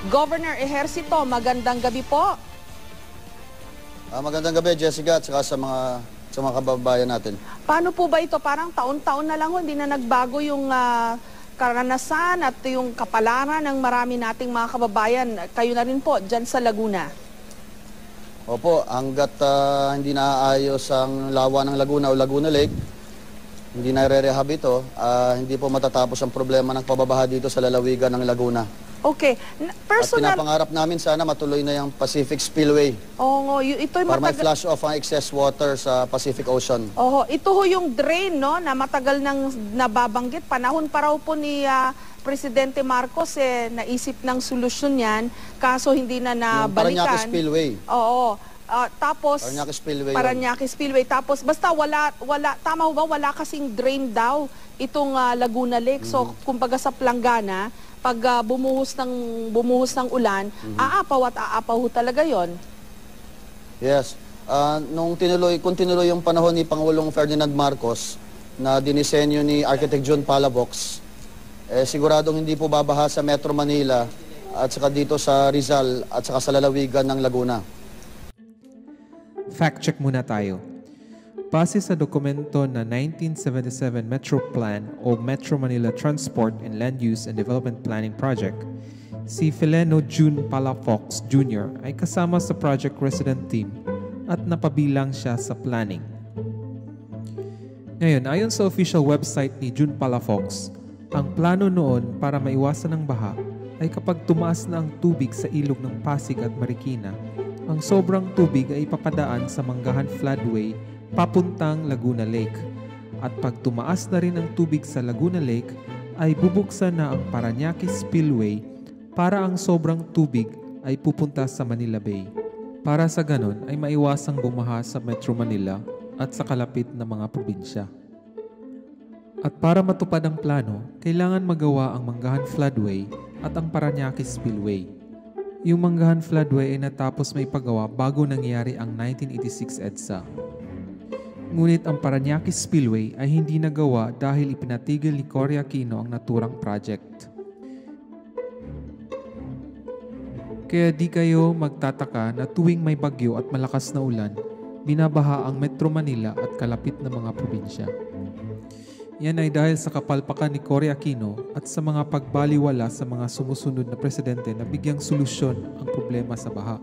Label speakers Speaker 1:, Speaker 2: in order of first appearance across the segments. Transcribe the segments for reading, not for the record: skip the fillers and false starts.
Speaker 1: Governor Ejercito, magandang gabi po.
Speaker 2: Magandang gabi, Jessica, at saka sa mga kababayan natin.
Speaker 1: Paano po ba ito? Parang taon-taon na lang, hindi na nagbago yung karanasan at yung kapalaran ng marami nating mga kababayan. Kayo na rin po, dyan sa Laguna.
Speaker 2: Opo, hanggat hindi naaayos ang lawa ng Laguna o Laguna Lake, hindi na re-rehab ito, hindi po matatapos ang problema ng pababaha dito sa lalawigan ng Laguna.
Speaker 1: Okay. Personal...
Speaker 2: At pinapangarap namin sana matuloy na yung Pacific Spillway.
Speaker 1: Oo, ito'y
Speaker 2: para may flush off ang excess water sa Pacific Ocean.
Speaker 1: Oo, ito ho yung drain, no, na matagal nang nababanggit. Panahon pa raw po ni Presidente Marcos, naisip ng solusyon yan, kaso hindi na nabalikan.
Speaker 2: Yung Parañaque Spillway.
Speaker 1: Oo. Tapos
Speaker 2: Parañaque
Speaker 1: Spillway. Tapos basta wala tama ho ba, wala kasing drain daw itong Laguna Lake. So kumbaga sa Planggana, pag bumuhos ng ulan, aapaw at aapaw ho talaga 'yon.
Speaker 2: Yes. Kung tinuloy yung panahon ni Pangulong Ferdinand Marcos na dinisenyo ni Architect June Palabox, siguradong hindi po babaha sa Metro Manila at saka dito sa Rizal at saka sa lalawigan ng Laguna.
Speaker 3: Fact check muna tayo. Base sa dokumento na 1977 Metro Plan o Metro Manila Transport and Land Use and Development Planning Project, si Fileno June Palafox Jr. ay kasama sa project resident team at napabilang siya sa planning. Ngayon, ayon sa official website ni June Palafox, ang plano noon para maiwasan ang baha ay kapag tumaas na ang tubig sa ilog ng Pasig at Marikina, ang sobrang tubig ay ipapadaan sa Manggahan Floodway papuntang Laguna Lake. At pag tumaas na rin ang tubig sa Laguna Lake, ay bubuksan na ang Parañaque Spillway para ang sobrang tubig ay pupunta sa Manila Bay. Para sa ganon ay maiwasang bumaha sa Metro Manila at sa kalapit na mga probinsya. At para matupad ang plano, kailangan magawa ang Manggahan Floodway at ang Parañaque Spillway. Yung Manggahan Floodway ay natapos may pagawa bago nangyari ang 1986 EDSA. Ngunit ang Parañaque Spillway ay hindi nagawa dahil ipinatigil ni Cory Aquino ang naturang project. Kaya di kayo magtataka na tuwing may bagyo at malakas na ulan, binabaha ang Metro Manila at kalapit na mga probinsya. Yan ay dahil sa kapalpakan ni Cory Aquino at sa mga pagbaliwala sa mga sumusunod na presidente na bigyang solusyon ang problema sa baha.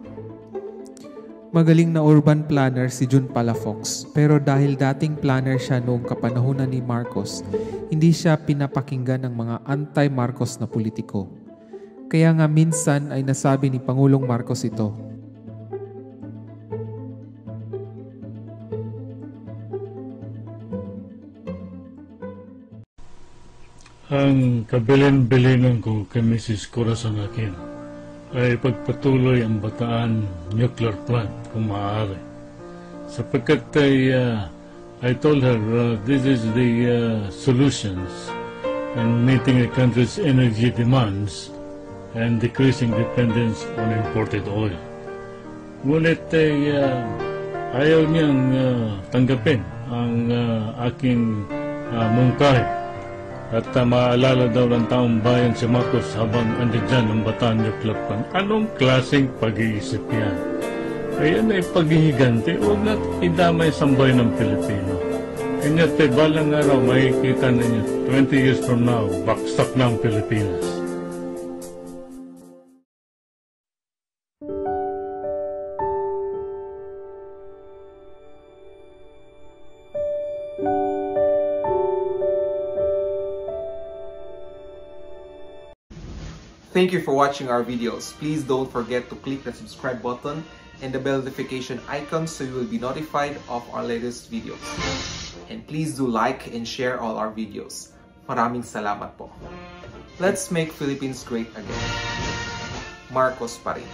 Speaker 3: Magaling na urban planner si June Palafox, pero dahil dating planner siya noong kapanahunan ni Marcos, hindi siya pinapakinggan ng mga anti-Marcos na politiko. Kaya nga minsan ay nasabi ni Pangulong Marcos ito.
Speaker 4: Ang kabilin-bilinan ko kay Mrs. Corazon Aquino ay pagpatuloy ang Bataan nuclear plant kung maaari. Sapagkat I told her this is the solutions in meeting the country's energy demands and decreasing dependence on imported oil. Ngunit ayaw niyang tanggapin ang aking mungkahi. At maaalala daw ng taong bayan si Marcos habang andyan ang Bataan Nuclear Plant. Anong klaseng pag-iisip yan? Ayan ay paghihiganti. Huwag na idamay sambay ng Pilipino. Kanya balang araw makikita ninyo 20 years from now, baksak na ang Pilipinas.
Speaker 5: Thank you for watching our videos. Please don't forget to click the subscribe button and the bell notification icon so you will be notified of our latest videos. And please do like and share all our videos. Maraming salamat po. Let's make Philippines great again. Marcos pa rin.